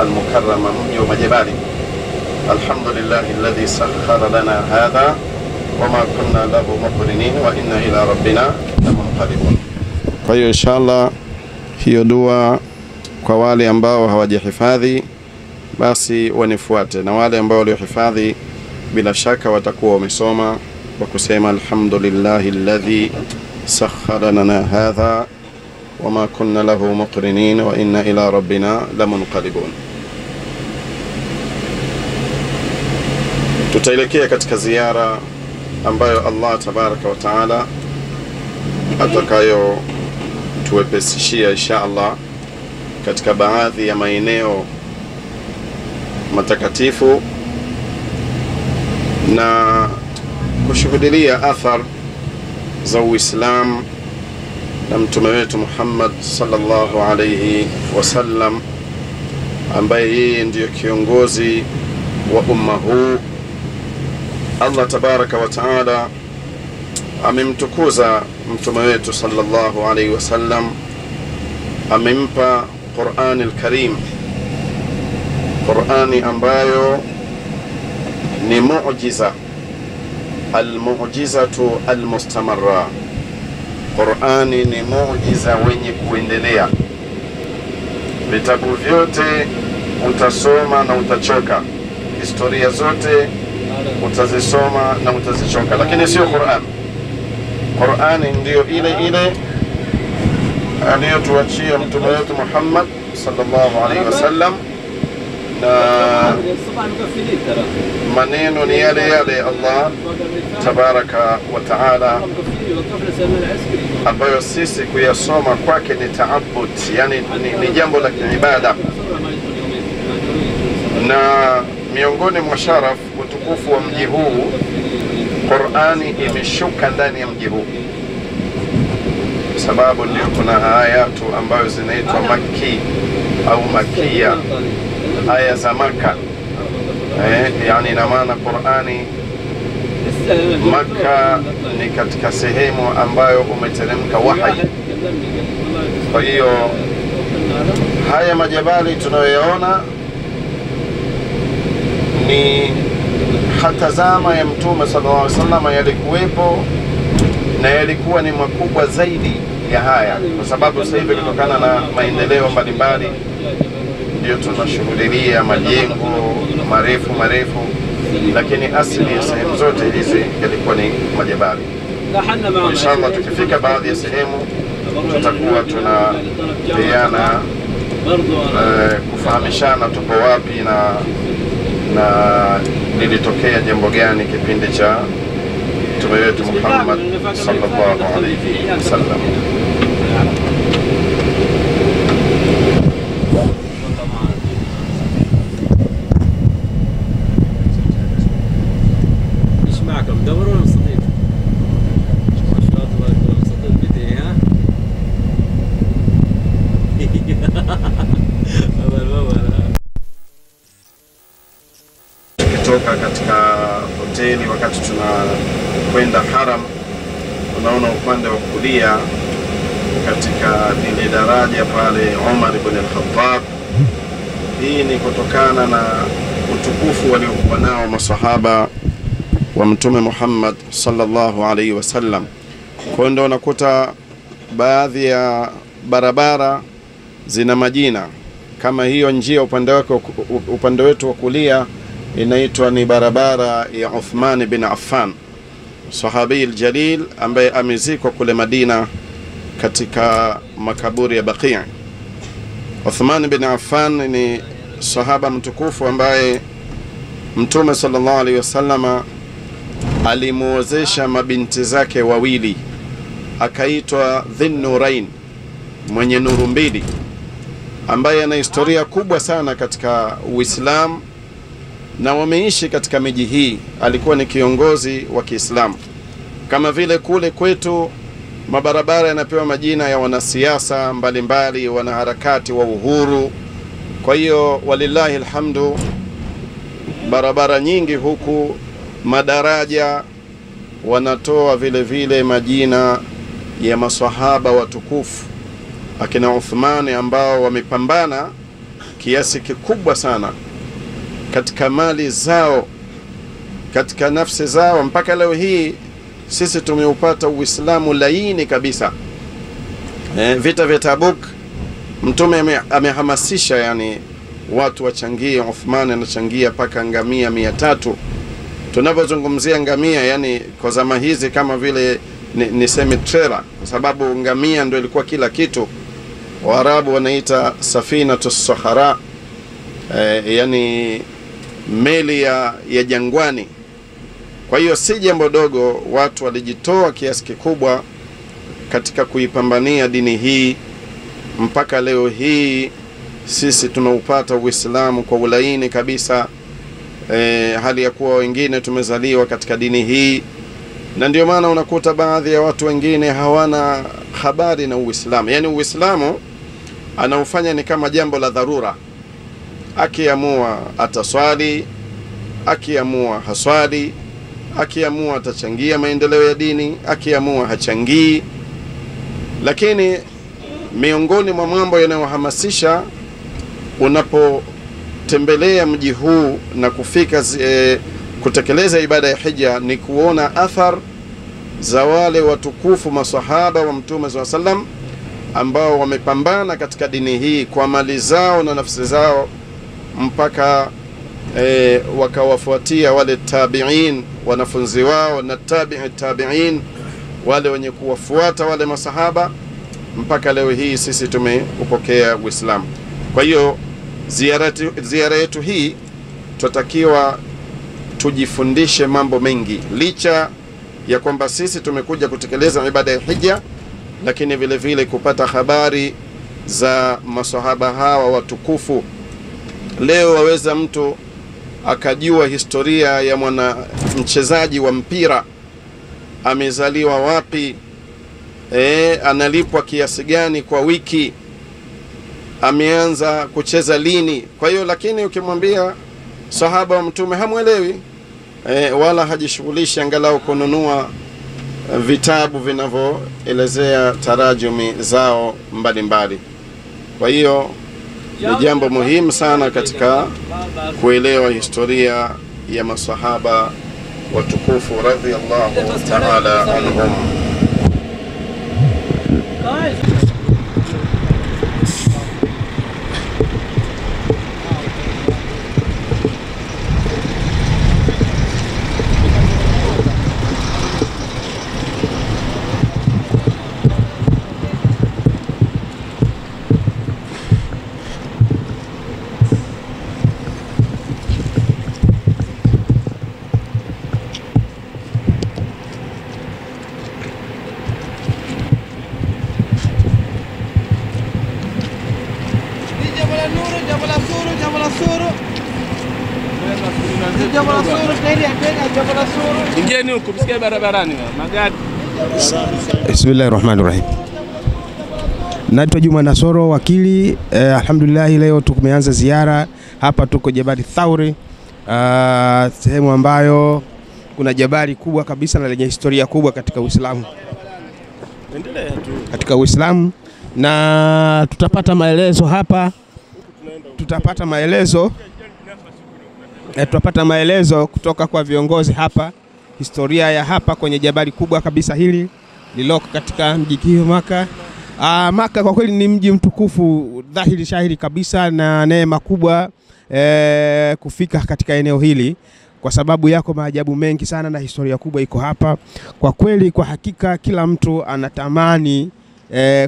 المكرمة يوم جبالي. الحمد لله الذي سخر لنا هذا وما كنا له مقرنين وإنا إلى ربنا لمنقلبون. Kwa hiyo inshallah hiyo dua kwa wale ambao hawajihifadhi basi wanifuate, na wale ambao waliohifadhi bila shaka watakuwa wamesoma kwa kusema alhamdulillahi alladhi sakhkhara lana hadha wama kunna lahu muqrinin wa inna ila rabbina lamunqalibun. Tutaelekea katika ziara ambayo Allah tabaraka wa taala atakayo tuwepesishia insha Allah katika baadhi ya maeneo matakatifu na kushuhudia athar za Uislamu na mtume wetu Muhammad sallallahu alayhi wasallam, ambaye yeye ndiyo kiongozi wa umma huu. Allah tabaraka wa taala amemtukuza mtume wetu sallallahu alayhi wasallam, amempa Qur'an al-Karim, Qur'ani ambayo ni muujiza, al-mu'jizatu al-mustamarra. Qur'ani ni muujiza wenye kuendelea. Vitabu vyote utasoma na utachoka, historia zote utazisoma na utazichoka, lakini sio Qur'an. Qur'ani ndio ile ile aliyotuachia mtume wetu Muhammad sallallahu alaihi wasallam, na maneno ni yale yale Allah tabaraka wa taala, ambayo sisi kuyasoma kwake ni taabud, yani ni jambo la kiibada. Na miongoni mwa sharaf utukufu wa mji huu, Qur'ani imeshuka ndani ya mji huu, sababu ndio kuna ayatu ambayo zinaitwa Makki au Makia, aya za Maka. Yani ina maana Qur'ani Maka ni katika sehemu ambayo umeteremka wahi. Kwa hiyo haya majabali tunayoyaona ni hata zama ya mtume sallallahu alaihi wasallam yalikuwepo, na yalikuwa ni makubwa zaidi ya haya, kwa sababu sasa hivi kutokana na maendeleo mbalimbali ndio tunashuhudia majengo marefu, lakini asili ya sehemu zote hizi yalikuwa ni majabali. Inshallah tukifika baadhi ya sehemu tutakuwa tunapeana kufahamishana tupo wapi na lilitokea jambo gani kipindi cha mtume wetu Muhammad sallallahu alayhi wasallam. Tukitoka katika hoteli wakati tunakwenda haram, unaona upande wa kulia katika lile daraja pale Umar ibn al-Khattab. Hii ni kutokana na utukufu waliokuwa nao masahaba wa mtume Muhammad sallallahu alaihi wasallam. Kwa ndio unakuta baadhi ya barabara zina majina kama hiyo. Njia upande wetu wa kulia inaitwa ni barabara ya Uthman bin Affan, sahabi aljalil ambaye amezikwa kule Madina katika makaburi ya Baqi'. Uthman bin Affan ni sahaba mtukufu ambaye mtume sallallahu alaihi wasallama alimuozesha mabinti zake wawili, akaitwa Dhinnurain, mwenye nuru mbili, ambaye ana historia kubwa sana katika Uislamu na wameishi katika miji hii. Alikuwa ni kiongozi wa Kiislamu. Kama vile kule kwetu mabarabara yanapewa majina ya wanasiasa mbalimbali, wanaharakati wa uhuru. Kwa hiyo walillahi alhamdu, barabara nyingi huku, madaraja wanatoa vile vile majina ya maswahaba watukufu akina Uthman ambao wamepambana kiasi kikubwa sana katika mali zao, katika nafsi zao, mpaka leo hii sisi tumeupata Uislamu laini kabisa. Vita vya Tabuk, Mtume amehamasisha yani watu wachangie. Uthman anachangia paka ngamia 300. Tunapozungumzia ngamia, yani kwa zama hizi kama vile niseme trailer, kwa sababu ngamia ndio ilikuwa kila kitu. Waarabu wanaita safinatus sahara, yani meli ya jangwani. Kwa hiyo si jambo dogo, watu walijitoa kiasi kikubwa katika kuipambania dini hii. Mpaka leo hii sisi tunaupata Uislamu kwa ulaini kabisa, hali ya kuwa wengine tumezaliwa katika dini hii. Na ndio maana unakuta baadhi ya watu wengine hawana habari na Uislamu. Yani Uislamu anaufanya ni kama jambo la dharura. Akiamua ataswali, akiamua haswali, akiamua atachangia maendeleo ya dini, akiamua hachangii. Lakini miongoni mwa mambo yanayohamasisha unapotembelea mji huu na kufika kutekeleza ibada ya hija ni kuona athar za wale watukufu maswahaba wa Mtume SAW ambao wamepambana katika dini hii kwa mali zao na nafsi zao, mpaka wakawafuatia wale tabi'in, wanafunzi wao, na tabi'in, wale wenye kuwafuata wale masahaba, mpaka leo hii sisi tumeupokea Uislamu. Kwa hiyo ziara yetu hii tutakiwa tujifundishe mambo mengi, licha ya kwamba sisi tumekuja kutekeleza ibada ya hija, lakini vile vile kupata habari za maswahaba hawa watukufu. Leo waweza mtu akajua historia ya mwana mchezaji wa mpira, amezaliwa wapi, analipwa kiasi gani kwa wiki, ameanza kucheza lini. Kwa hiyo lakini ukimwambia sahaba wa Mtume hamuelewi, wala hajishughulishi angalau kununua vitabu vinavyoelezea tarajumi zao mbalimbali. Kwa hiyo ni jambo muhimu sana katika kuelewa historia ya masahaba watukufu radhiyallahu ta'ala anhum. Ingieni huko msikie barabarani magari. Bismillahirrahmanirrahim. Naitwa Juma Nasoro wakili. Alhamdulillah, leo tumeanza ziara hapa, tuko Jabal Thawri, sehemu ambayo kuna jabali kubwa kabisa na lenye historia kubwa katika Uislamu. Endelea tu. Katika Uislamu, na tutapata maelezo hapa, tutapata maelezo kutoka kwa viongozi hapa, historia ya hapa kwenye jabali kubwa kabisa hili liloko katika mji huu Maka. Maka kwa kweli ni mji mtukufu dhahiri shahiri kabisa, na neema kubwa kufika katika eneo hili, kwa sababu yako maajabu mengi sana na historia kubwa iko hapa. Kwa kweli, kwa hakika kila mtu anatamani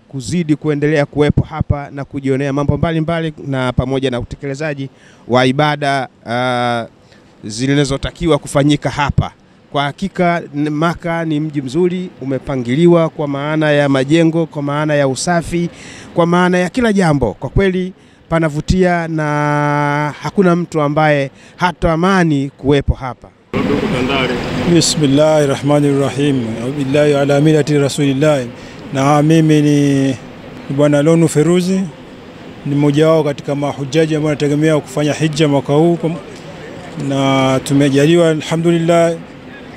kuzidi kuendelea kuwepo hapa na kujionea mambo mbalimbali, na pamoja na utekelezaji wa ibada zilizotakiwa kufanyika hapa. Kwa hakika Maka ni mji mzuri, umepangiliwa kwa maana ya majengo, kwa maana ya usafi, kwa maana ya kila jambo. Kwa kweli panavutia na hakuna mtu ambaye hatamani kuwepo hapa. Bismillahirrahmanirrahim. Billahi ala millati rasulillah. Na mimi ni Bwana Lonu Feruzi, ni mmoja wao katika mahujaji ambao wanategemea kufanya hija mwaka huu, na tumejaliwa alhamdulillah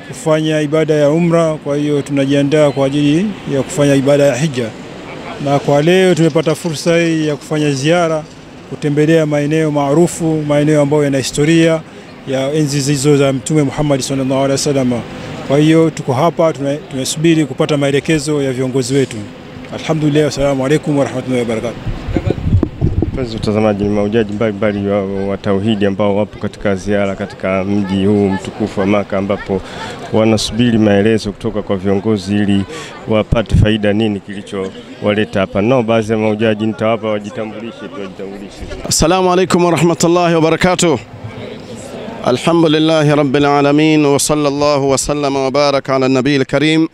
kufanya ibada ya umra. Kwa hiyo tunajiandaa kwa ajili ya kufanya ibada ya hija. na kwa leo tumepata fursa hii ya kufanya ziara, kutembelea maeneo maarufu, maeneo ambayo yana historia ya enzi hizo za Mtume Muhammad sallallahu alaihi wasallam. Kwa hiyo tuko hapa tunasubiri kupata maelekezo ya viongozi wetu. Alhamdulillah, wassalamu alaikum warahmatullahi wabarakatuh. Mpenzi mtazamaji, ni mahujaji mbalimbali wa tauhidi ambao wapo katika ziara katika mji huu mtukufu wa Maka, ambapo wanasubiri maelezo kutoka kwa viongozi ili wapate faida nini kilichowaleta hapa. Nao baadhi ya mahujaji nitawapa wajitambulishe. Assalamu alaikum warahmatullahi wabarakatuh. Alhamdulillahi rabbil alamin wa sallallahu wa sallama wa baraka ala nabiyil karim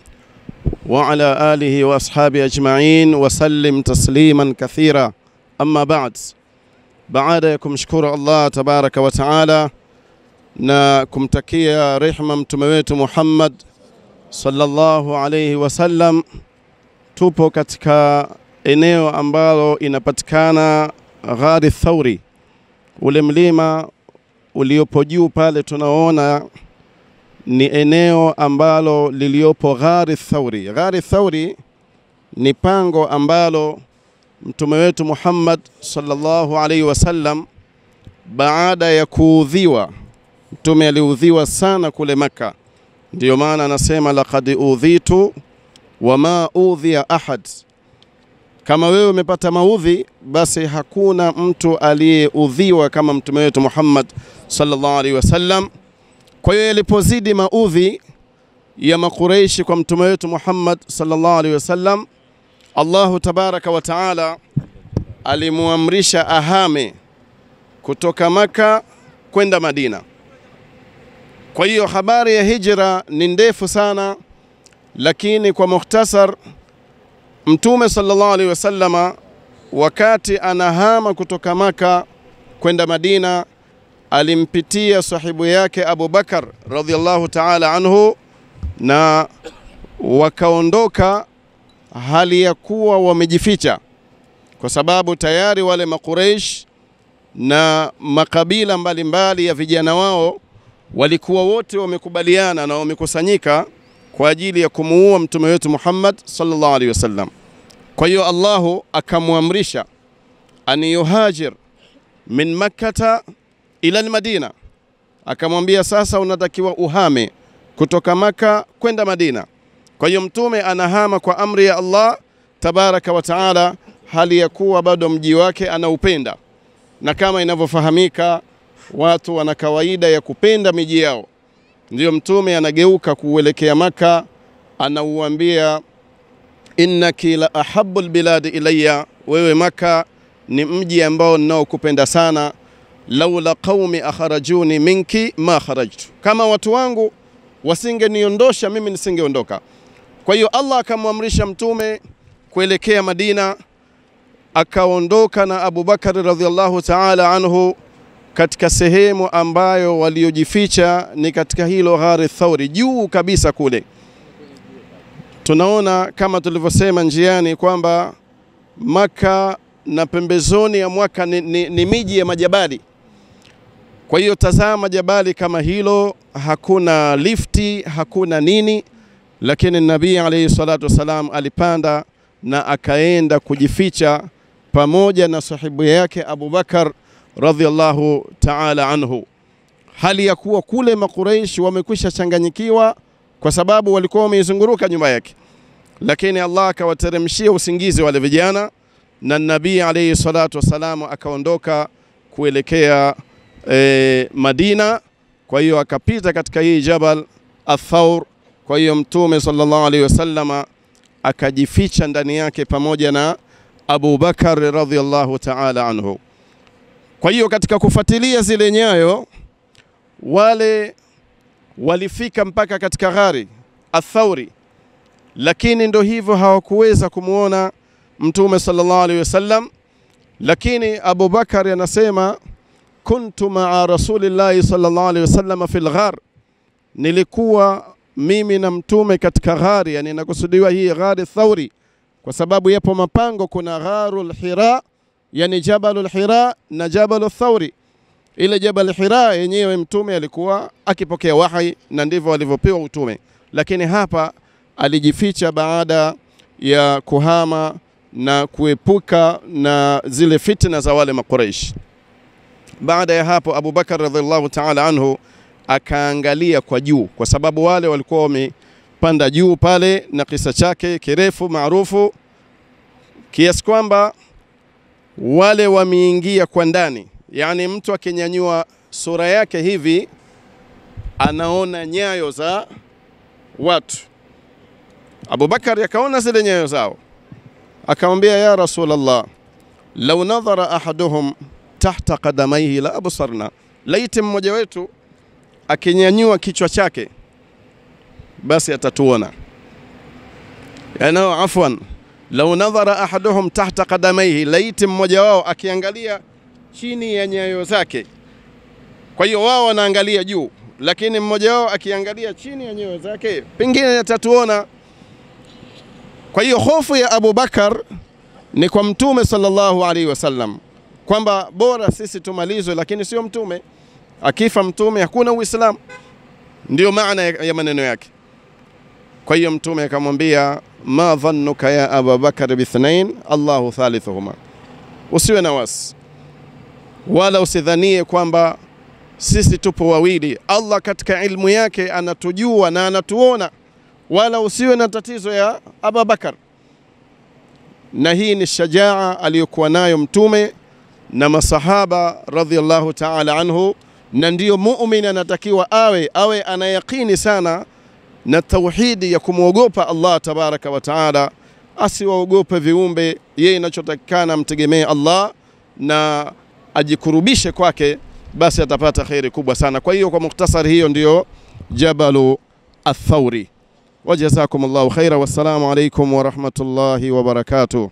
wa ala alihi wa ashabihi ajma'in wa sallim tasliman kathira. Amma ba'd, baada ya kumshukuru Allah tabaraka wa taala na kumtakia rehma mtume wetu Muhammad sallallahu alayhi wasallam, tupo katika eneo ambalo inapatikana Ghari Thawri, ule mlima uliopo juu pale tunaona ni eneo ambalo liliopo Ghari Thawri. Ghari Thawri ni pango ambalo mtume wetu Muhammad sallallahu alayhi wasallam baada ya kuudhiwa, mtume aliudhiwa sana kule Maka. Ndio maana anasema laqad udhitu wama udhiya ahad. Kama wewe umepata maudhi, basi hakuna mtu aliyeudhiwa kama mtume wetu Muhammad sallallahu alayhi wasallam. Kwa hiyo ilipozidi maudhi ya Makuraishi kwa mtume wetu Muhammad sallallahu alayhi wasallam, Allahu tabaraka wa taala alimuamrisha ahame kutoka Maka kwenda Madina. Kwa hiyo habari ya hijra ni ndefu sana, lakini kwa mukhtasar, mtume sallallahu alaihi wasallama wakati anahama kutoka Maka kwenda Madina alimpitia sahibu yake Abu Bakar radhiallahu ta'ala anhu, na wakaondoka hali ya kuwa wamejificha, kwa sababu tayari wale Makuraish na makabila mbalimbali ya vijana wao walikuwa wote wamekubaliana na wamekusanyika kwa ajili ya kumuua mtume wetu Muhammad sallallahu alaihi wasallam. Kwa hiyo Allahu akamuamrisha an yuhajir min Makkah ila al-Madina, akamwambia sasa unatakiwa uhame kutoka Maka kwenda Madina. Kwa hiyo mtume anahama kwa amri ya Allah tabaraka wa taala, hali ya kuwa bado mji wake anaupenda, na kama inavyofahamika watu wana kawaida ya kupenda miji yao. Ndio mtume anageuka kuelekea Maka, anauambia innaki la ahabbul biladi ilayya, wewe Maka ni mji ambao ninaokupenda sana. Laula qaumi akharajuni minki ma kharajtu, kama watu wangu wasingeniondosha mimi nisingeondoka. Kwa hiyo Allah akamwamrisha mtume kuelekea Madina, akaondoka na Abu Bakar radhiallahu ta'ala anhu katika sehemu ambayo waliojificha ni katika hilo Ghari Thawri, juu kabisa kule. Tunaona kama tulivyosema njiani kwamba Maka na pembezoni ya Maka ni miji ya majabali. Kwa hiyo tazama jabali kama hilo, hakuna lifti, hakuna nini, lakini Nabii alayhi salatu wasalam alipanda na akaenda kujificha pamoja na sahibu yake Abu Bakar radhiallahu ta'ala anhu, hali ya kuwa kule Makuraish wamekwisha changanyikiwa kwa sababu walikuwa wameizunguruka nyuma yake. Lakini Allah akawateremshia usingizi wale vijana, na Nabii alayhi salatu wasalam akaondoka kuelekea Madina. Kwa hiyo akapita katika hii Jabal Athawr. Kwa hiyo mtume sallallahu alayhi wasallama akajificha ndani yake pamoja na Abu Bakar radhiallahu ta'ala anhu. Kwa hiyo katika kufuatilia zile nyayo, wale walifika mpaka katika Ghari Athawri, lakini ndo hivyo hawakuweza kumuona mtume sallallahu alayhi wasallam. Lakini Abu Bakar anasema kuntu ma'a rasulillahi sallallahu alayhi wasallam fil ghar, nilikuwa mimi na mtume katika ghari, yani nakusudiwa hii Ghari Thawri kwa sababu yapo mapango, kuna Gharul Hira, yani Jabalul Hira na Jabalul Thawri. Ile Jabal Hira yenyewe mtume alikuwa akipokea wahi na ndivyo alivyopewa utume, lakini hapa alijificha baada ya kuhama na kuepuka na zile fitna za wale Makuraish. Baada ya hapo Abu Bakar radhiallahu ta'ala anhu akaangalia kwa juu, kwa sababu wale walikuwa wamepanda juu pale, na kisa chake kirefu maarufu kiasi kwamba wale wameingia kwa ndani, yani mtu akinyanyua sura yake hivi anaona nyayo za watu. Abu Bakar akaona zile nyayo zao, akamwambia ya Rasulullah, law nadhara ahaduhum tahta qadamayhi la absarna, laiti mmoja wetu akinyanyua kichwa chake basi atatuona. Yana afwan, law nadhara ahaduhum tahta qadamayhi, laiti mmoja wao akiangalia chini ya nyayo zake. Kwa hiyo wao wanaangalia juu, lakini mmoja wao akiangalia chini ya nyayo zake pengine atatuona. Kwa hiyo hofu ya Abu Bakar ni kwa Mtume sallallahu alaihi wasallam, kwamba bora sisi tumalizwe, lakini sio Mtume. Akifa Mtume hakuna Uislamu, ndio maana ya maneno yake. Kwa hiyo Mtume akamwambia, ma dhannuka ya Abu Bakar bithnain Allahu thalithuhuma, usiwe na wasi wala usidhanie kwamba sisi tupo wawili. Allah katika ilmu yake anatujua na anatuona, wala usiwe na tatizo ya Abu Bakar. Na hii ni shajaa aliyokuwa nayo Mtume na masahaba radhiallahu ta'ala anhu, na ndiyo muumini anatakiwa awe anayaqini sana na tauhidi ya kumwogopa Allah tabaraka wa taala, asiwaogope viumbe. Yeye inachotakikana mtegemee Allah na ajikurubishe kwake, basi atapata khairi kubwa sana. Kwa hiyo kwa mukhtasari, hiyo ndiyo Jabalu Athawri. Wajazakumullahu khaira, wassalamu alaykum wa rahmatullahi wa barakatuh.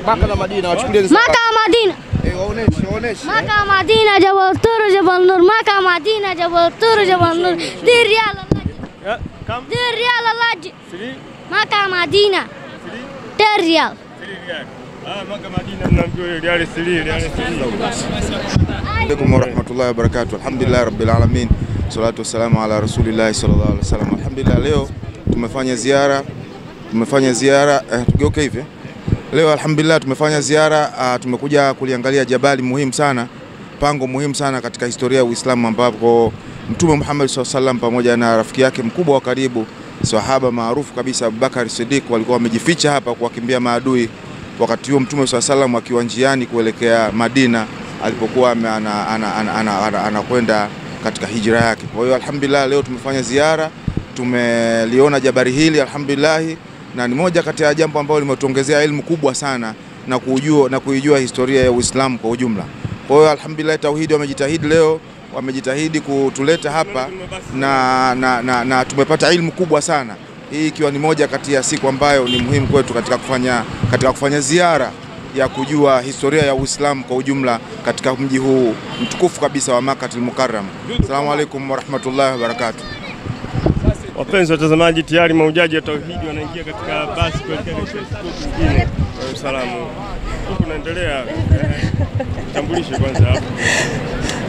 Maka Madina, Maka Madina, Jabal Tur, Jabal Nur, Maka Madina, Jabal Tur, Jabal Nur, Dir Riyal Alaj, Maka Madina, Dir Riyal. Maka Madina mnaambiwa Riyal Siri. Assalamualaikum warahmatullahi wabarakatuh. Alhamdulillah rabbil alamin. Salatu wassalamu ala rasulillah sallallahu alaihi wasallam. Alhamdulillah, leo tumefanya ziara tugeuke hivi. Leo alhamdulillah tumefanya ziara, tumekuja kuliangalia jabali muhimu sana, pango muhimu sana katika historia ya Uislamu, ambapo Mtume Muhammad sallallahu alaihi wasallam pamoja na rafiki yake mkubwa wa karibu, sahaba maarufu kabisa Abu Bakar Siddiq, walikuwa wamejificha hapa kuwakimbia maadui. Wakati huo Mtume sallallahu alaihi wasallam akiwa njiani kuelekea Madina alipokuwa anakwenda katika hijra yake. Kwa hiyo alhamdulillah leo tumefanya ziara, tumeliona jabali hili alhamdulillah, na ni moja kati ya jambo ambalo limetuongezea elimu kubwa sana na kuijua historia ya Uislamu kwa ujumla. Kwa hiyo alhamdulillah tauhidi wamejitahidi kutuleta hapa na tumepata elimu kubwa sana. Hii ikiwa ni moja kati ya siku ambayo ni muhimu kwetu katika kufanya ziara ya kujua historia ya Uislamu kwa ujumla katika mji huu mtukufu kabisa wa Makkatul Mukarram. Assalamu alaykum wa rahmatullahi wa barakatuh. Wapenzi watazamaji, tayari mahujaji wa tauhidi wanaingia katika basi kuelekea katika siku nyingine. Salamu. Huko naendelea. Tambulishe kwanza hapo.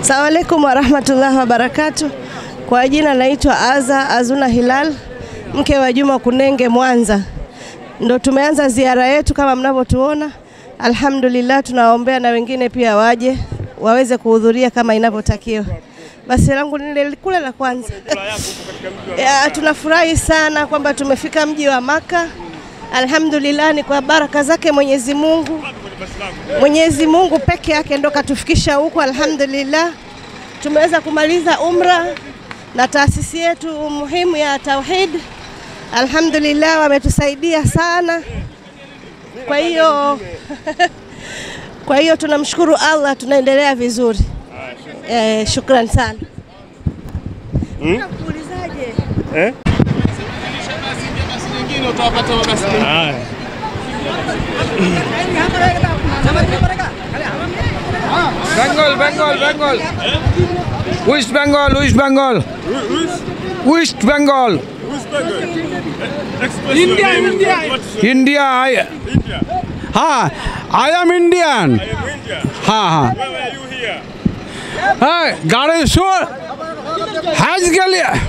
Assalamu alaykum wa rahmatullahi wa barakatuh. Kwa jina naitwa Azuna Hilal, mke wa Juma Kunenge Mwanza. Ndio tumeanza ziara yetu kama mnavyotuona. Alhamdulillah, tunawaombea na wengine pia waje waweze kuhudhuria kama inavyotakiwa. Basi langu ni kule la kwanza. Tunafurahi sana kwamba tumefika mji wa Maka. Alhamdulillah, ni kwa baraka zake Mwenyezi Mungu. Mwenyezi Mungu peke yake ndo katufikisha huko. Alhamdulillah, tumeweza kumaliza umra na taasisi yetu muhimu ya tauhid. Alhamdulillah, wametusaidia sana. Kwa hiyo tunamshukuru Allah, tunaendelea vizuri. Shukran sana. Unakuulizaje? Basi nyingine utawapata mabasi mengine. Bengal. West Bengal. India. I am Indian. Where are you here? Gareshwar. हज के लिए